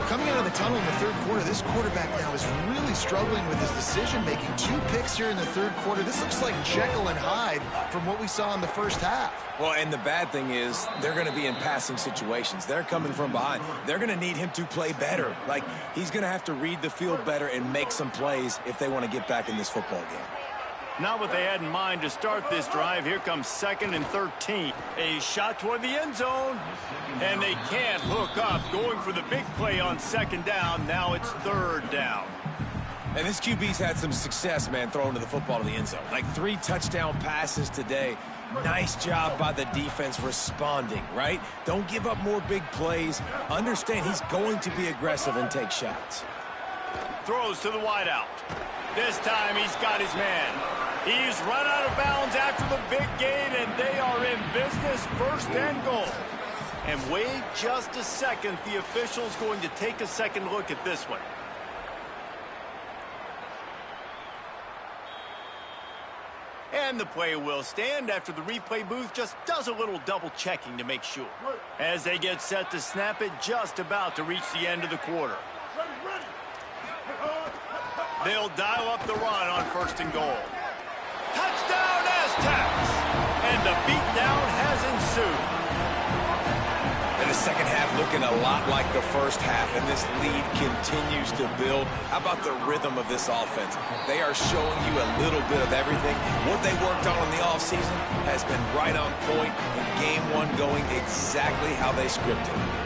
Coming out of the tunnel in the third quarter, this quarterback now is really struggling with his decision-making. 2 picks here in the third quarter. This looks like Jekyll and Hyde from what we saw in the first half. Well, and the bad thing is they're going to be in passing situations. They're coming from behind. They're going to need him to play better. Like, he's going to have to read the field better and make some plays if they want to get back in this football game. Not what they had in mind to start this drive. Here comes 2nd and 13. A shot toward the end zone. And they can't hook up. Going for the big play on second down. Now it's third down. And this QB's had some success, man, throwing to the football to the end zone. Like 3 touchdown passes today. Nice job by the defense responding, right? Don't give up more big plays. Understand he's going to be aggressive and take shots. Throws to the wideout. This time he's got his man. He's run out of bounds after the big gain, and they are in business, first and goal. And wait just a second. The official's going to take a second look at this one. And the play will stand after the replay booth just does a little double checking to make sure. As they get set to snap it, just about to reach the end of the quarter. They'll dial up the run on first and goal. Touchdown, Aztecs! And the beatdown has ensued. And The second half looking a lot like the first half, and this lead continues to build. How about the rhythm of this offense? They are showing you a little bit of everything. What they worked on in the offseason has been right on point, and game one going exactly how they scripted it.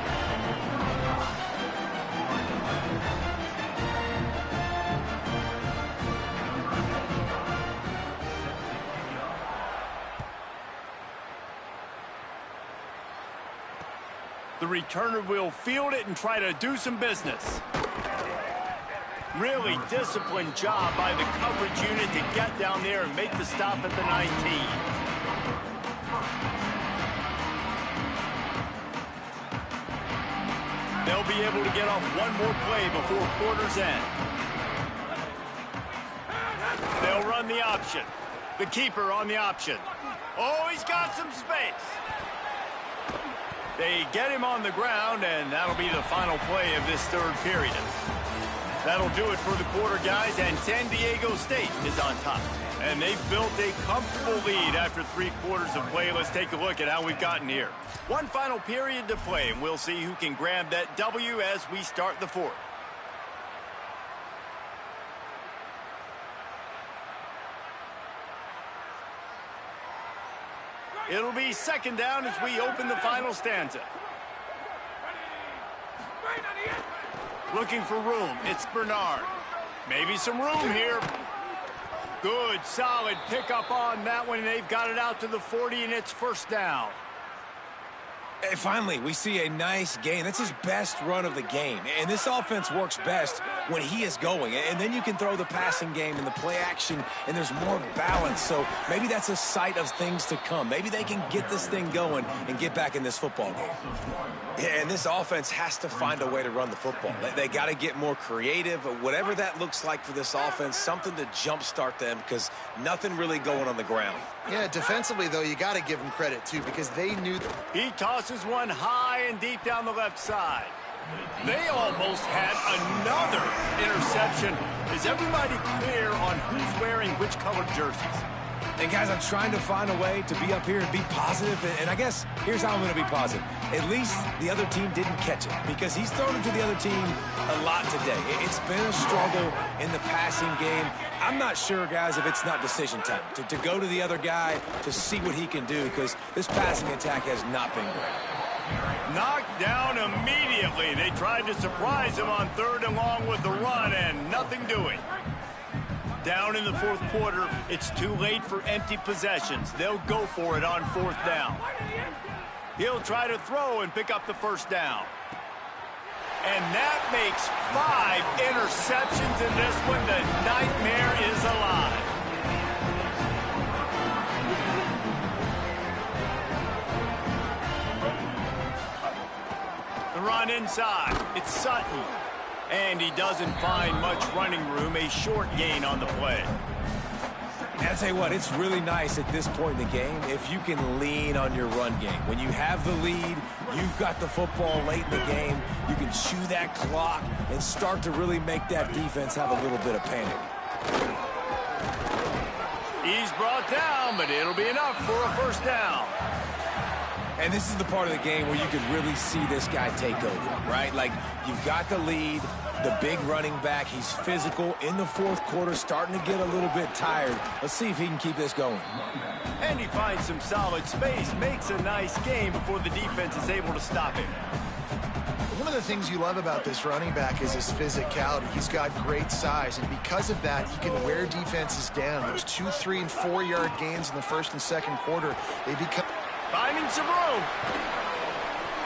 The returner will field it and try to do some business. Really disciplined job by the coverage unit to get down there and make the stop at the 19. They'll be able to get off one more play before quarter's end. They'll run the option. The keeper on the option. Oh, he's got some space. They get him on the ground, and that'll be the final play of this third period. That'll do it for the quarter, guys, and San Diego State is on top. And they've built a comfortable lead after 3 quarters of play. Let's take a look at how we've gotten here. One final period to play, and we'll see who can grab that W as we start the fourth. It'll be second down as we open the final stanza. Looking for room. It's Bernard. Maybe some room here. Good, solid pickup on that one. They've got it out to the 40, and it's first down. Hey, finally, we see a nice gain. That's his best run of the game. And this offense works best when he is going. And then you can throw the passing game and the play action, and there's more balance. So maybe that's a sight of things to come. Maybe they can get this thing going and get back in this football game. Yeah, and this offense has to find a way to run the football. They got to get more creative. Whatever that looks like for this offense, something to jumpstart them because nothing really going on the ground. Yeah, defensively, though, you got to give them credit, too, because they knew that. He tosses one high and deep down the left side. They almost had another interception. Is everybody clear on who's wearing which colored jerseys? And, guys, I'm trying to find a way to be up here and be positive. And I guess here's how I'm going to be positive. At least the other team didn't catch it because he's thrown it to the other team a lot today. It's been a struggle in the passing game. I'm not sure, guys, if it's not decision time to go to the other guy to see what he can do because this passing attack has not been great. Knocked down immediately. They tried to surprise him on third and long with the run and nothing doing. Down in the fourth quarter, it's too late for empty possessions. They'll go for it on fourth down. He'll try to throw and pick up the first down. And that makes 5 interceptions in this one. The nightmare is alive. The run inside. It's Sutton. And he doesn't find much running room, a short gain on the play. And I'll tell you what, it's really nice at this point in the game if you can lean on your run game. When you have the lead, you've got the football late in the game, you can chew that clock and start to really make that defense have a little bit of panic. He's brought down, but it'll be enough for a first down. And this is the part of the game where you can really see this guy take over, right? Like, you've got the lead, the big running back. He's physical in the fourth quarter, starting to get a little bit tired. Let's see if he can keep this going. And he finds some solid space, makes a nice game before the defense is able to stop him. One of the things you love about this running back is his physicality. He's got great size, and because of that, he can wear defenses down. Those 2, 3, and 4-yard gains in the first and second quarter, they become... Finding some room.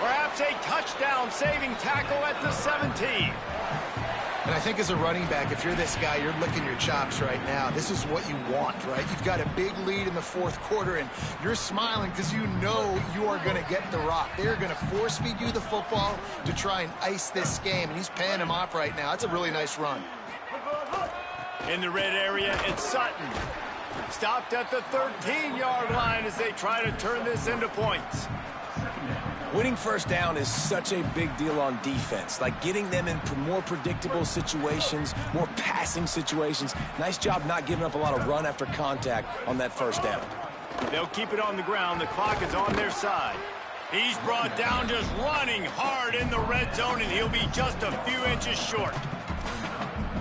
Perhaps a touchdown-saving tackle at the 17. And I think as a running back, if you're this guy, you're licking your chops right now. This is what you want, right? You've got a big lead in the fourth quarter, and you're smiling because you know you are going to get the rock. They're going to force-feed you the football to try and ice this game, and he's paying him off right now. That's a really nice run. In the red area, it's Sutton. Stopped at the 13-yard line as they try to turn this into points. Winning first down is such a big deal on defense, like getting them in more predictable situations, more passing situations. Nice job not giving up a lot of run after contact on that first down. They'll keep it on the ground. The clock is on their side. He's brought down just running hard in the red zone, and he'll be just a few inches short.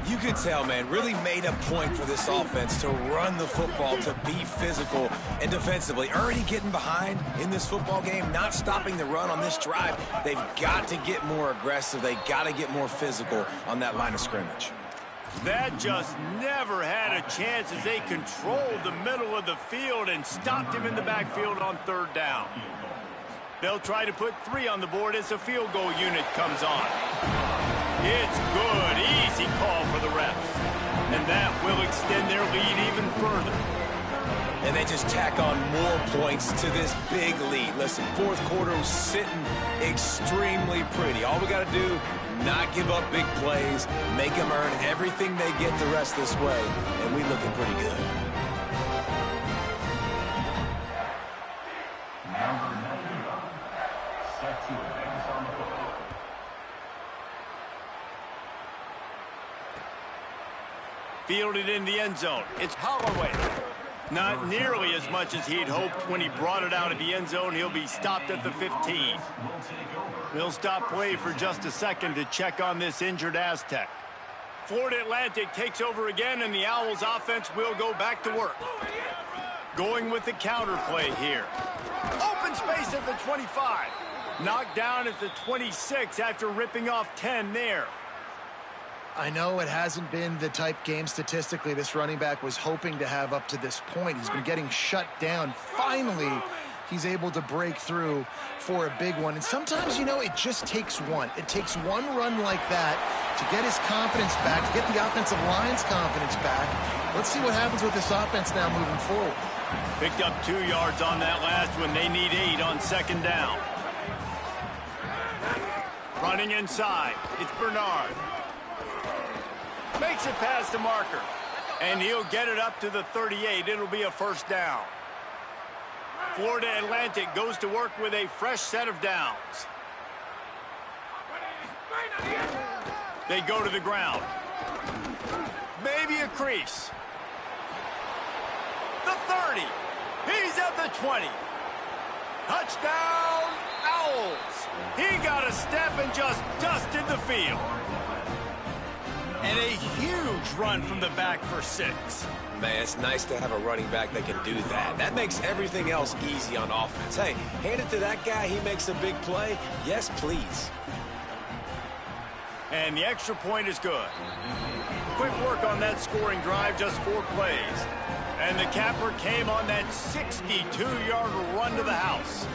You could tell, man, really made a point for this offense to run the football, to be physical and defensively. Already getting behind in this football game, not stopping the run on this drive. They've got to get more aggressive. They got to get more physical on that line of scrimmage. That just never had a chance as they controlled the middle of the field and stopped him in the backfield on third down. They'll try to put 3 on the board as the field goal unit comes on. It's good. Easy call for the refs. And that will extend their lead even further. And they just tack on more points to this big lead. Listen, fourth quarter was sitting extremely pretty. All we got to do, not give up big plays, make them earn everything they get the rest this way, and we looking pretty good. Fielded in the end zone. It's Holloway. Not nearly as much as he'd hoped when he brought it out of the end zone. He'll be stopped at the 15. We'll stop play for just a second to check on this injured Aztec. Florida Atlantic takes over again, and the Owls offense will go back to work. Going with the counter play here. Open space at the 25. Knocked down at the 26 after ripping off 10 there. I know it hasn't been the type game statistically this running back was hoping to have up to this point. He's been getting shut down. Finally, he's able to break through for a big one. And sometimes, you know, it just takes one. It takes one run like that to get his confidence back, to get the offensive line's confidence back. Let's see what happens with this offense now moving forward. Picked up 2 yards on that last one. They need 8 on second down. Running inside. It's Bernard. Makes it past the marker. And he'll get it up to the 38. It'll be a first down. Florida Atlantic goes to work with a fresh set of downs. They go to the ground. Maybe a crease. The 30. He's at the 20. Touchdown, Owls. He got a step and just dusted the field. And a huge run from the back for 6. Man, it's nice to have a running back that can do that. That makes everything else easy on offense. Hey, hand it to that guy. He makes a big play. Yes, please. And the extra point is good. Quick work on that scoring drive, just 4 plays. And the capper came on that 62-yard run to the house.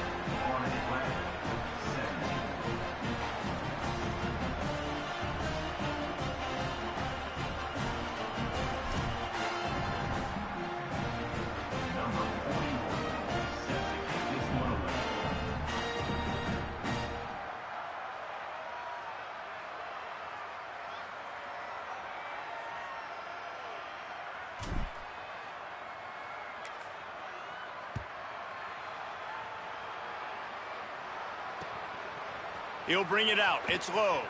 He'll bring it out. It's low.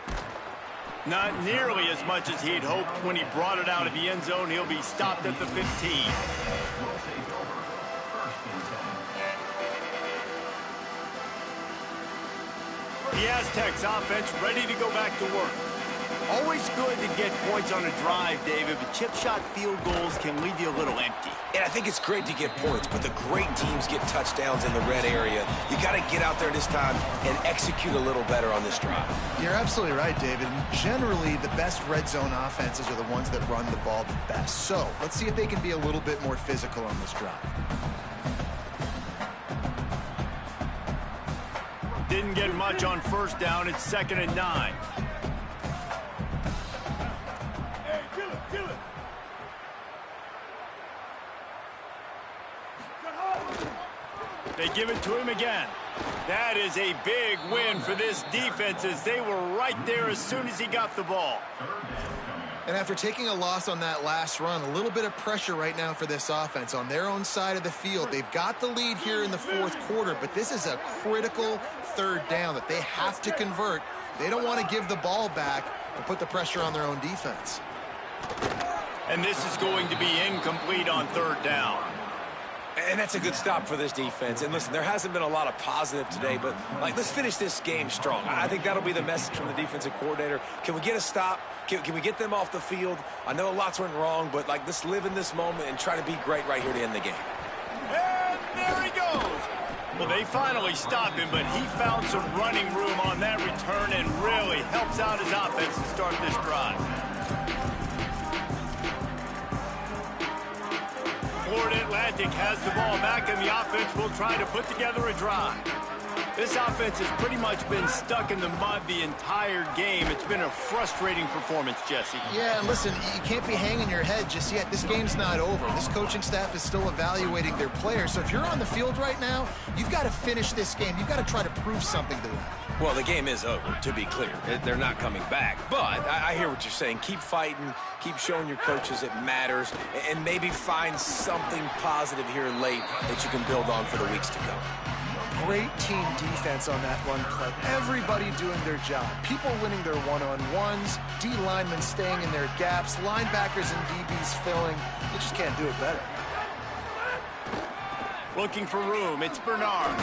Not nearly as much as he'd hoped when he brought it out of the end zone. He'll be stopped at the 15. The Aztecs offense ready to go back to work. Always good to get points on a drive, David, but chip shot field goals can leave you a little empty. And I think it's great to get points, but the great teams get touchdowns in the red area. You got to get out there this time and execute a little better on this drive. You're absolutely right, David. Generally, the best red zone offenses are the ones that run the ball the best. So let's see if they can be a little bit more physical on this drive. Didn't get much on first down. It's 2nd and 9. They give it to him again. That is a big win for this defense as they were right there as soon as he got the ball. And after taking a loss on that last run, a little bit of pressure right now for this offense on their own side of the field. They've got the lead here in the 4th quarter, but this is a critical 3rd down that they have to convert. They don't want to give the ball back and put the pressure on their own defense. And this is going to be incomplete on 3rd down. And that's a good stop for this defense. And listen, there hasn't been a lot of positive today, but let's finish this game strong. I think that'll be the message from the defensive coordinator. Can we get a stop? Can we get them off the field? I know lots went wrong, but let's live in this moment and try to be great right here to end the game. And there he goes. Well, they finally stopped him, but he found some running room on that return and really helps out his offense to start this drive. Florida Atlantic has the ball back, and the offense will try to put together a drive. This offense has pretty much been stuck in the mud the entire game. It's been a frustrating performance, Jesse. Yeah, and listen, you can't be hanging your head just yet. This game's not over. This coaching staff is still evaluating their players. So if you're on the field right now, you've got to finish this game. You've got to try to prove something to them. Well, the game is over, to be clear. They're not coming back. But I hear what you're saying. Keep fighting. Keep showing your coaches it matters. And maybe find something positive here late that you can build on for the weeks to come. Great team defense on that run play. Everybody doing their job. People winning their one-on-ones, D linemen staying in their gaps, linebackers and DBs filling. You just can't do it better. Looking for room, it's Bernard.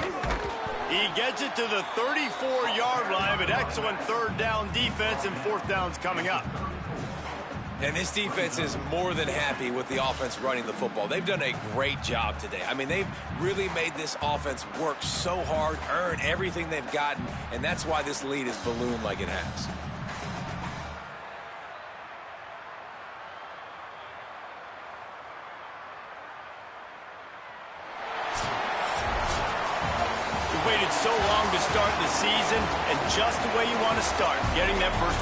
He gets it to the 34-yard line, but excellent third down defense, and fourth down's coming up. And this defense is more than happy with the offense running the football. They've done a great job today. I mean, they've really made this offense work so hard, earn everything they've gotten, and that's why this lead is ballooned like it has. We waited so long to start the season, and just the way you want to start, getting that first victory.